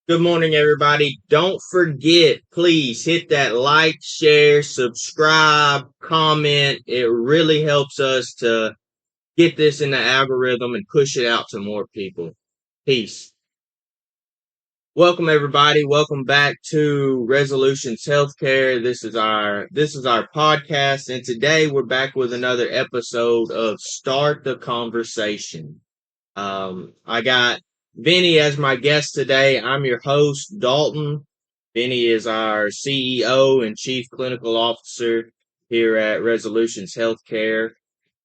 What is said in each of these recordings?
Good morning, everybody. Don't forget, please hit that like, share, subscribe, comment. It really helps us to get this in the algorithm and push it out to more people. Peace. Welcome, everybody. Welcome back to Resolutions Healthcare. This is our podcast, and today we're back with another episode of Start the Conversation. I got Vinnie as my guest today. I'm your host, Dalton. Vinnie is our CEO and Chief Clinical Officer here at Resolutions Healthcare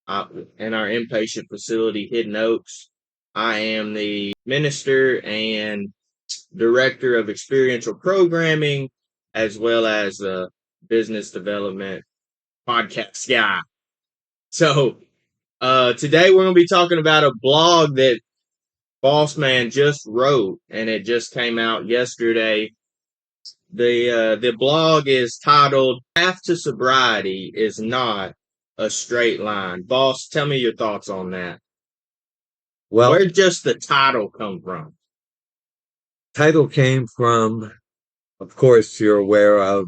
and our inpatient facility, Hidden Oaks. I am the Minister and Director of Experiential Programming, as well as the Business Development Podcast guy. So, today we're going to be talking about a blog that Boss Man just wrote, and it just came out yesterday. The blog is titled "Path to Sobriety is Not a Straight Line." Boss, tell me your thoughts on that. Well, Where just the title come from? title came from, of course, you're aware of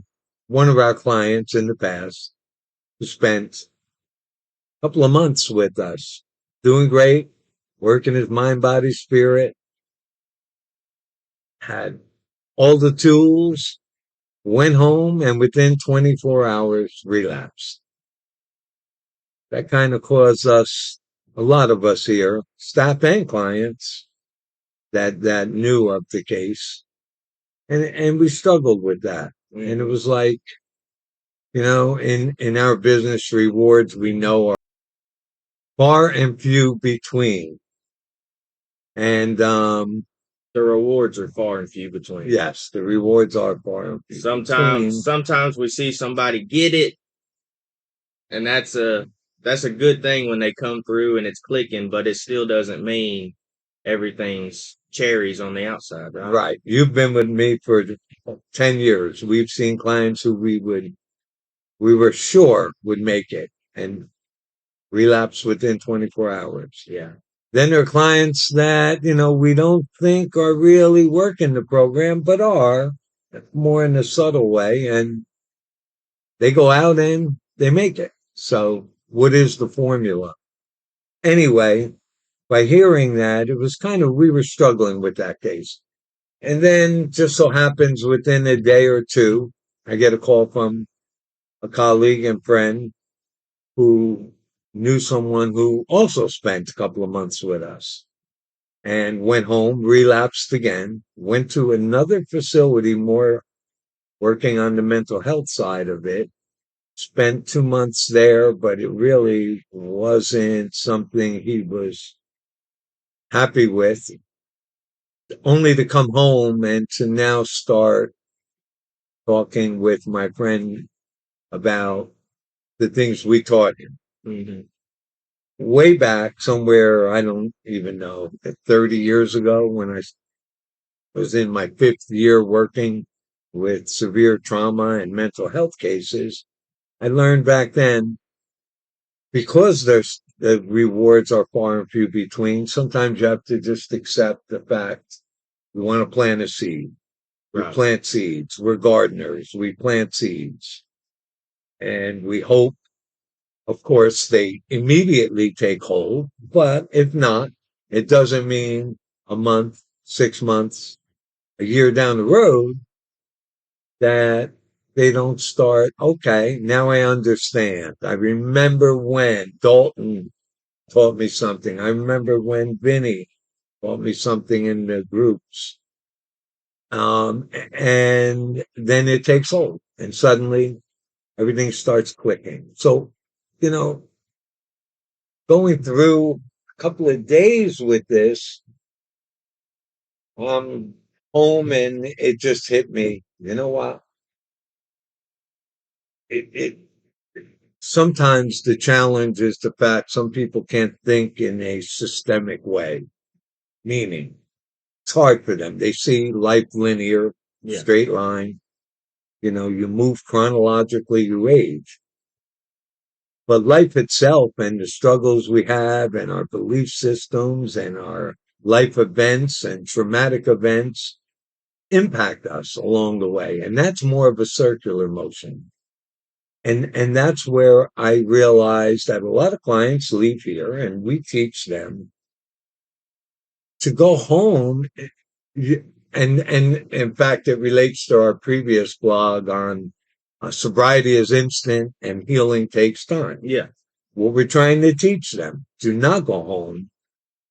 one of our clients in the past who spent a couple of months with us, doing great, working his mind, body, spirit, had all the tools, went home, and within 24 hours relapsed. That kind of caused us, a lot of us here, staff and clients, that knew of the case. And we struggled with that. And it was like, in our business, rewards we know are far and few between. And The rewards are far and few between. yes, the rewards are far and few between. Sometimes we see somebody get it, and that's a good thing when they come through and it's clicking, but it still doesn't mean everything's cherries on the outside, right? Right. You've been with me for 10 years. We've seen clients who we were sure would make it and relapse within 24 hours. Yeah. Then there are clients that, we don't think are really working the program, but are more in a subtle way, and they go out and they make it. So what is the formula? Anyway, by hearing that, it was we were struggling with that case. And then just so happens within a day or two, I get a call from a colleague and friend who knew someone who also spent a couple of months with us and went home, relapsed again, went to another facility, more working on the mental health side of it, spent 2 months there, but it really wasn't something he was happy with, only to come home and to now start talking with my friend about the things we taught him. Mm-hmm. Way back somewhere, I don't even know, 30 years ago, when I was in my 5th year working with severe trauma and mental health cases, I learned back then, because the rewards are far and few between, sometimes you have to just accept the fact we want to plant a seed. We Right. plant seeds. We're gardeners. We plant seeds. And we hope, of course, they immediately take hold. But if not, it doesn't mean a month, 6 months, a year down the road that they don't start, okay, now I understand. I remember when Dalton taught me something. I remember when Vinnie taught me something in the groups. And then it takes hold, and suddenly everything starts clicking. So, you know, going through a couple of days with this, home, and it just hit me. You know what? It sometimes the challenge is the fact some people can't think in a systemic way, meaning it's hard for them. They see life linear, Yeah. straight line. You move chronologically, you age. But life itself and the struggles we have and our belief systems and our life events and traumatic events impact us along the way. And that's more of a circular motion. And that's where I realized that a lot of clients leave here and we teach them to go home. And in fact, it relates to our previous blog on sobriety is instant and healing takes time. Yeah. What we're trying to teach them, do not go home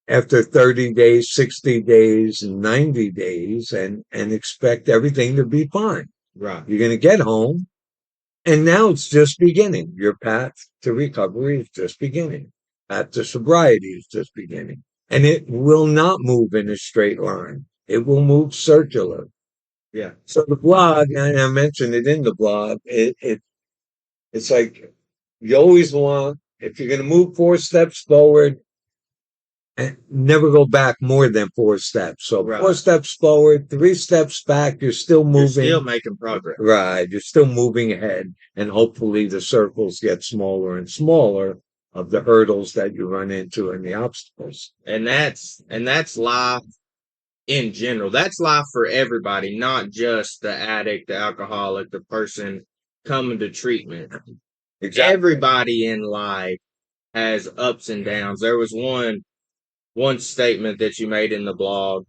after 30 days, 60 days, 90 days and expect everything to be fine. Right. You're going to get home and now it's just beginning. Your path to recovery is just beginning. Path to sobriety is just beginning. And it will not move in a straight line. It will move circular. Yeah. So the blog, and I mentioned it in the blog, it's like you always want, if you're going to move 4 steps forward, and never go back more than 4 steps. So Right. 4 steps forward, 3 steps back, you're still You're moving. still making progress. Right. You're still moving ahead. And hopefully the circles get smaller and smaller of the hurdles that you run into and the obstacles. And that's life in general. That's life for everybody, not just the addict, the alcoholic, the person coming to treatment. Exactly. Everybody in life has ups and downs. There was one statement that you made in the blog: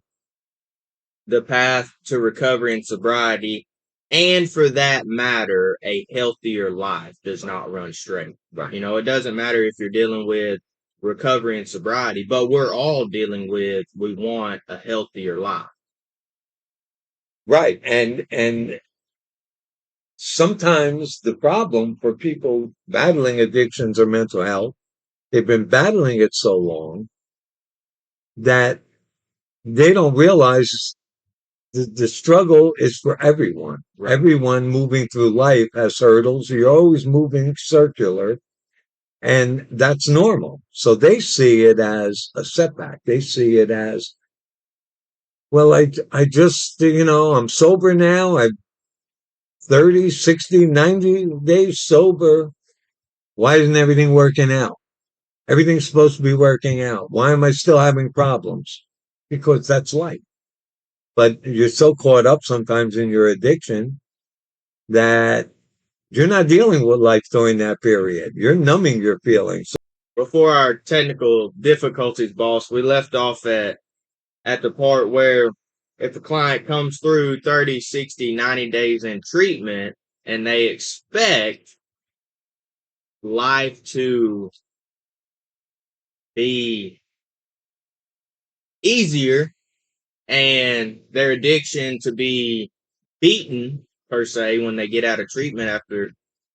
the path to recovery and sobriety, and for that matter, a healthier life, does not run straight. Right. You know, it doesn't matter if you're dealing with recovery and sobriety, but we're all dealing with, we want a healthier life. Right. And sometimes the problem for people battling addictions or mental health, they've been battling it so long that they don't realize the struggle is for everyone. Right. Everyone moving through life has hurdles. You're always moving circular, and that's normal. So they see it as a setback. They see it as, well, I just, I'm sober now. I'm 30, 60, 90 days sober. Why isn't everything working out? Everything's supposed to be working out. Why am I still having problems? Because that's life. But you're so caught up sometimes in your addiction that you're not dealing with life during that period. You're numbing your feelings. Before our technical difficulties, boss, we left off at the part where if a client comes through 30, 60, 90 days in treatment and they expect life to be easier and their addiction to be beaten, per se, when they get out of treatment after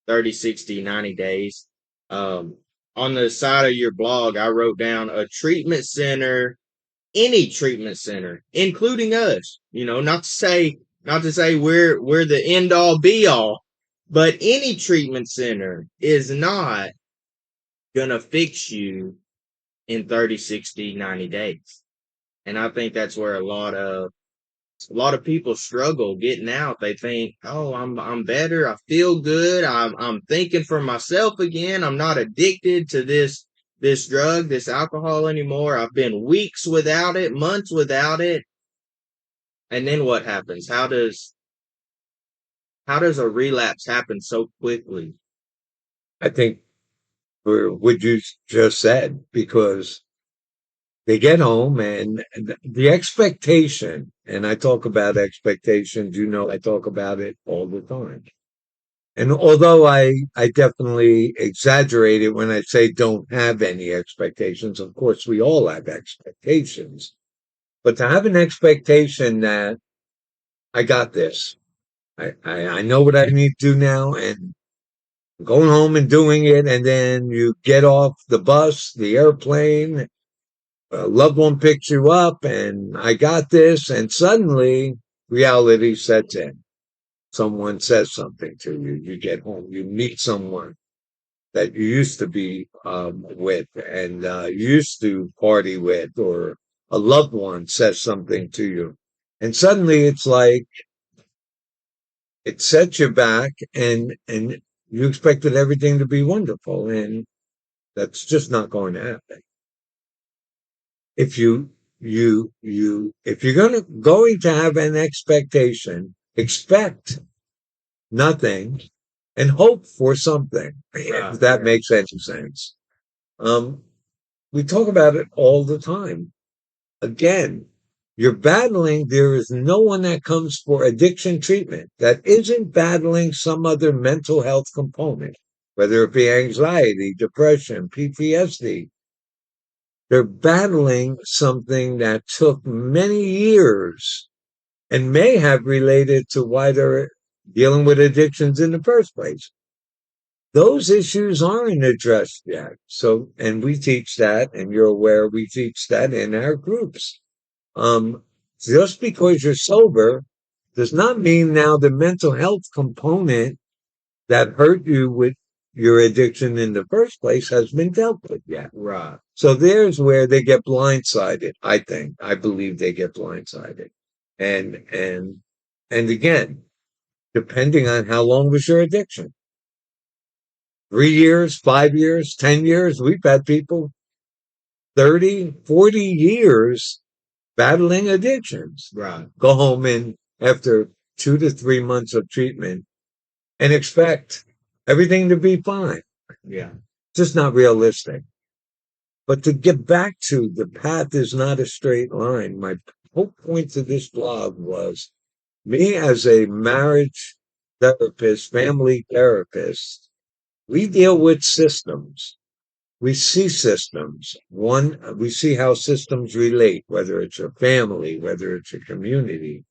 30, 60, 90 days. On the side of your blog, I wrote down a treatment center, any treatment center, including us, not to say we're the end all be all, but any treatment center is not gonna fix you in 30, 60, 90 days. And I think that's where a lot of people struggle getting out. They think, "Oh, I'm better. I feel good. I'm thinking for myself again. I'm not addicted to this drug, this alcohol anymore. I've been weeks without it, months without it." And then what happens? How does a relapse happen so quickly? I think for what you just said, because they get home and the expectation, and I talk about expectations, I talk about it all the time. And although I definitely exaggerate it when I say don't have any expectations, of course we all have expectations. But to have an expectation that I got this, I know what I need to do now, and going home and doing it, and then you get off the bus, the airplane, a loved one picks you up, and I got this, and suddenly reality sets in. Someone says something to you, you get home, you meet someone that you used to be with and used to party with, or a loved one says something to you. And suddenly it's like it sets you back and you expected everything to be wonderful. And, that's just not going to happen. If you if you're going to have an expectation, expect nothing and hope for something, if that makes any sense. Um, we talk about it all the time. Again, you're battling, there is no one that comes for addiction treatment that isn't battling some other mental health component, whether it be anxiety, depression, PTSD. They're battling something that took many years and may have related to why they're dealing with addictions in the first place. Those issues aren't addressed yet. So, and we teach that, and you're aware we teach that in our groups. Um, just because you're sober does not mean now the mental health component that hurt you with your addiction in the first place has been dealt with yet. Right. So there's where they get blindsided. I think, I believe they get blindsided. And, and, and again, depending on how long was your addiction, 3 years, 5 years, 10 years, we've had people 30, 40 years battling addictions. Right. Go home in after 2 to 3 months of treatment and expect everything to be fine. Yeah. Just not realistic. But to get back to the path is not a straight line. My whole point to this blog was me as a marriage therapist, family therapist, we deal with systems. We see systems. One, we see how systems relate, whether it's your family, whether it's your community,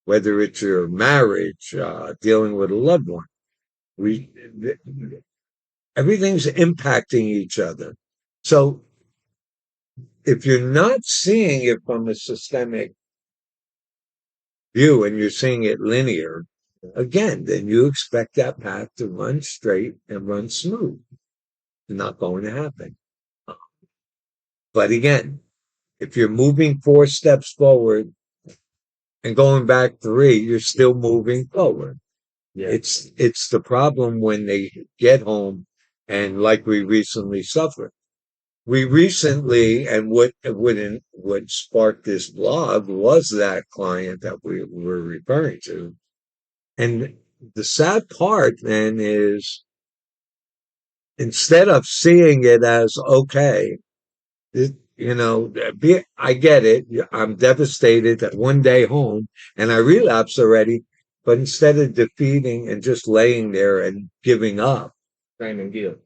whether it's your marriage, dealing with a loved one. We, everything's impacting each other. So if you're not seeing it from a systemic view and you're seeing it linear, again, then you expect that path to run straight and run smooth. It's not going to happen. But again, if you're moving 4 steps forward and going back 3, you're still moving forward. Yeah. It's the problem when they get home and like we recently suffered. We recently, and what sparked this blog was that client that we were referring to. And the sad part then is instead of seeing it as okay, I get it. I'm devastated that one day home and I relapse already. But instead of defeating and just laying there and giving up, Shame and guilt.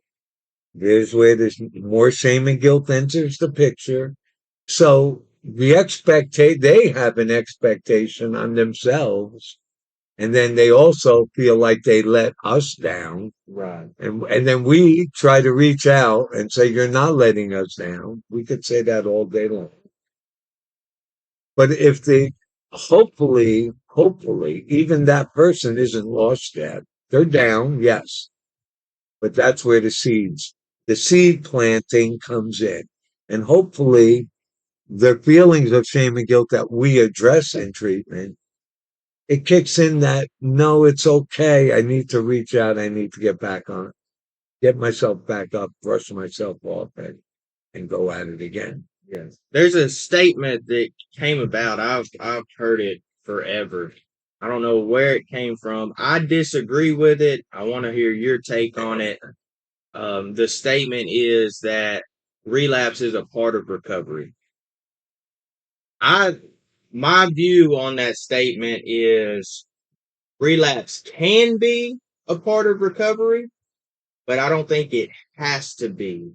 there's where there's more shame and guilt enters the picture. So they have an expectation on themselves. And then they also feel like they let us down. Right. And then we try to reach out and say, you're not letting us down. We could say that all day long. But if hopefully, even that person isn't lost yet. They're down, yes. But that's where the seed planting comes in. And hopefully the feelings of shame and guilt that we address in treatment, it kicks in that, no, it's okay. I need to reach out. I need to get myself back up, brush myself off and go at it again. Yes. There's a statement that came about. I've heard it forever. I don't know where it came from. I disagree with it. I want to hear your take on it. The statement is that relapse is a part of recovery. My view on that statement is relapse can be a part of recovery, but I don't think it has to be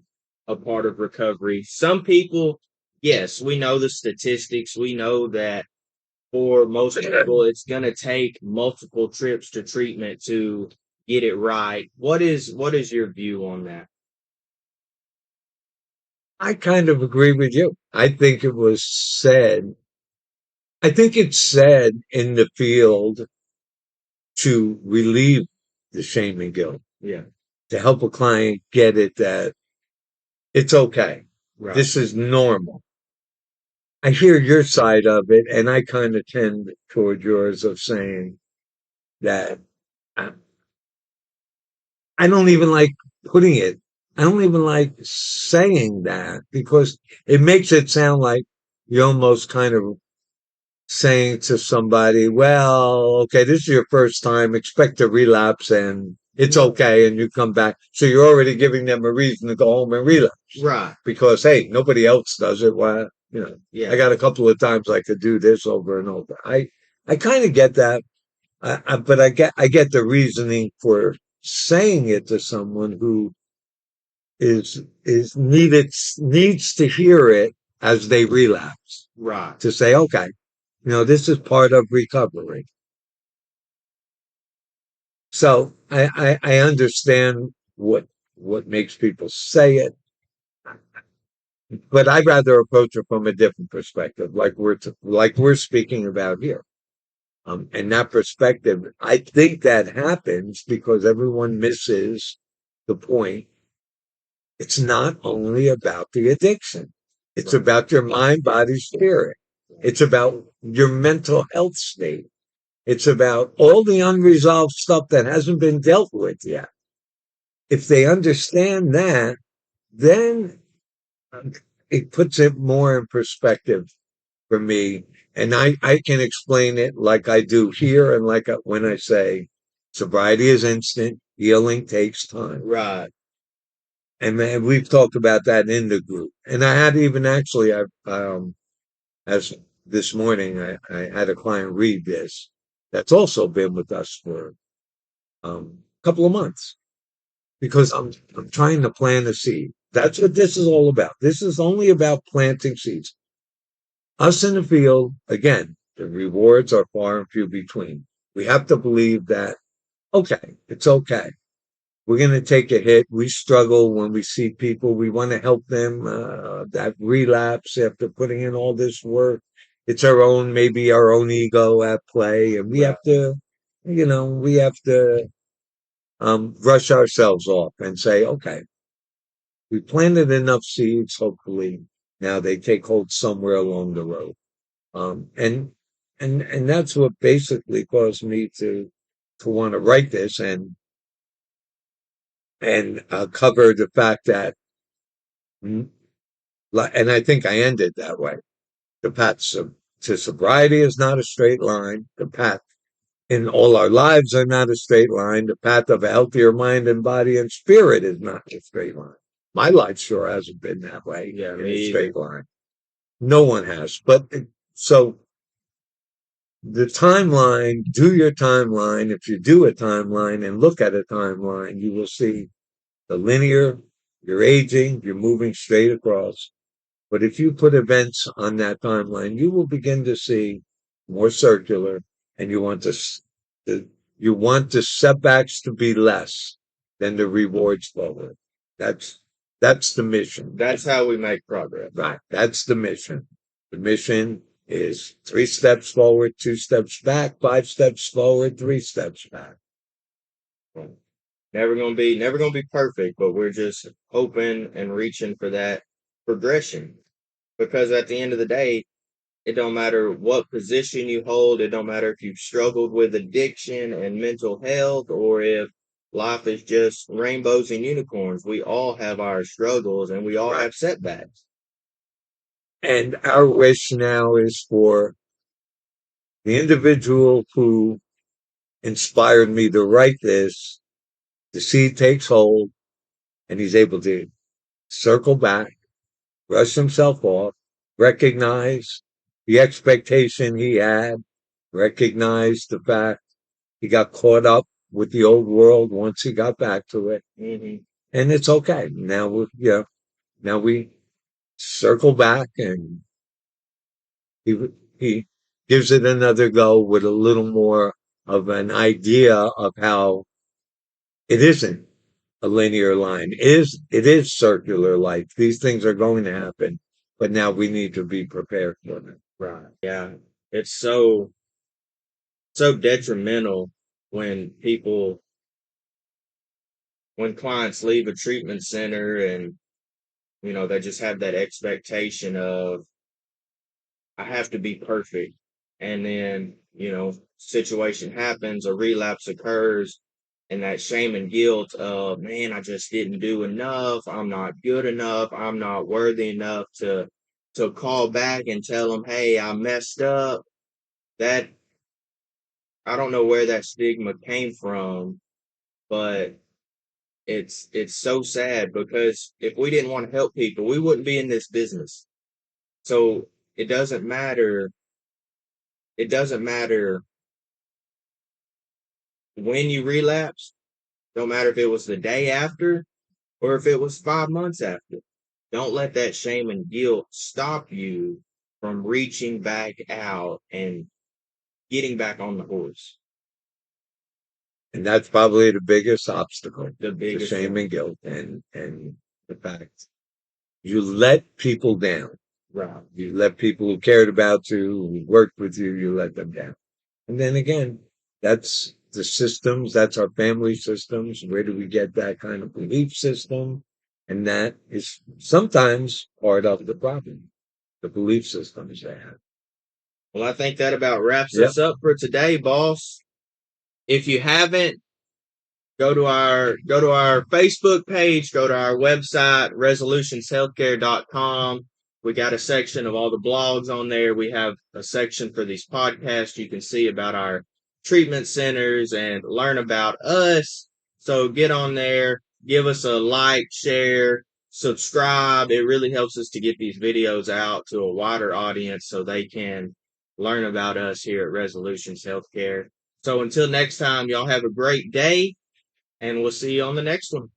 a part of recovery. Some people, yes, we know the statistics. We know that for most people, it's going to take multiple trips to treatment to get it right. What is your view on that? I kind of agree with you. I think it's said in the field to relieve the shame and guilt, Yeah, to help a client get it that it's okay. right. This is normal. I hear your side of it, and I kind of tend toward yours of saying that I, I don't even like putting it. I don't even like saying that because it makes it sound like you're almost kind of saying to somebody, well, okay, this is your first time, expect a relapse and it's okay. And you come back. So you're already giving them a reason to go home and relapse. Right. Because, hey, nobody else does it. Why, Yeah. I got a couple of times I could do this over and over. I kind of get that. But I get the reasoning for saying it to someone who needs to hear it as they relapse Right. to say, okay, this is part of recovery. So I understand what makes people say it, but I'd rather approach it from a different perspective, like we're speaking about here. And that perspective, I think that happens because everyone misses the point. It's not only about the addiction. It's about your mind, body, spirit. It's about your mental health state. It's about all the unresolved stuff that hasn't been dealt with yet. If they understand that, then it puts it more in perspective for me. And I can explain it like I do here and when I say sobriety is instant, healing takes time. Right. And man, we've talked about that in the group. And I had even actually, as this morning, I had a client read this that's also been with us for a couple of months because I'm trying to plant a seed. That's what this is all about. This is only about planting seeds. Us in the field, again, the rewards are far and few between. We have to believe that, okay, it's okay. We're going to take a hit. We struggle when we see people. We want to help them that relapse after putting in all this work. It's maybe our own ego at play. And we have to brush ourselves off and say, okay, we planted enough seeds. Hopefully now they take hold somewhere along the road. And and that's what basically caused me to want to write this and cover the fact that, and I think I ended that way. The to sobriety is not a straight line. The path in all our lives are not a straight line. The path of a healthier mind and body and spirit is not a straight line. My life sure hasn't been that way Yeah, in me a either. straight line. No one has. So the timeline, do your timeline. If you do a timeline and look at a timeline, you will see the linear, you're aging, you're moving straight across. But if you put events on that timeline, you will begin to see more circular, and you want the setbacks to be less than the rewards forward. That's that's the mission. That's how we make progress. Right. That's the mission. The mission is 3 steps forward, 2 steps back, 5 steps forward, 3 steps back. Never gonna be perfect, but we're just hoping and reaching for that progression. Because at the end of the day, it don't matter what position you hold, it don't matter if you've struggled with addiction and mental health or if life is just rainbows and unicorns. We all have our struggles and we all have setbacks. And our wish now is for the individual who inspired me to write this, the seed takes hold and he's able to circle back, brush himself off, recognize the expectation he had, recognize the fact he got caught up with the old world once he got back to it. Mm-hmm. And it's okay. Now we circle back and he gives it another go with a little more of an idea of how it isn't a linear line. It is circular life. These things are going to happen, but now we need to be prepared for them. Right. Yeah. It's so detrimental when when clients leave a treatment center and they just have that expectation of I have to be perfect. And then, situation happens, a relapse occurs, and that shame and guilt of, man, I just didn't do enough. I'm not good enough. I'm not worthy enough to to call back and tell them, hey, I messed up. That, I don't know where that stigma came from, but it's so sad because if we didn't want to help people, we wouldn't be in this business. So it doesn't matter. It doesn't matter when you relapse. Don't matter if it was the day after or if it was 5 months after. Don't let that shame and guilt stop you from reaching back out and getting back on the horse. And that's probably the biggest obstacle, The the biggest shame one. and guilt and the fact you let people down. Right. You let people who cared about you, who worked with you, you let them down. And then again, that's the systems, that's our family systems. Where do we get that kind of belief system? And that is sometimes part of the problem, the belief systems they have. Well, I think that about wraps Yep. us up for today, boss. If you haven't, go to our Facebook page, go to our website, resolutionshealthcare.com. We got a section of all the blogs on there. We have a section for these podcasts. You can see about our treatment centers and learn about us. So get on there, give us a like, share, subscribe. It really helps us to get these videos out to a wider audience so they can learn about us here at Resolutions Healthcare. So until next time, y'all have a great day, and we'll see you on the next one.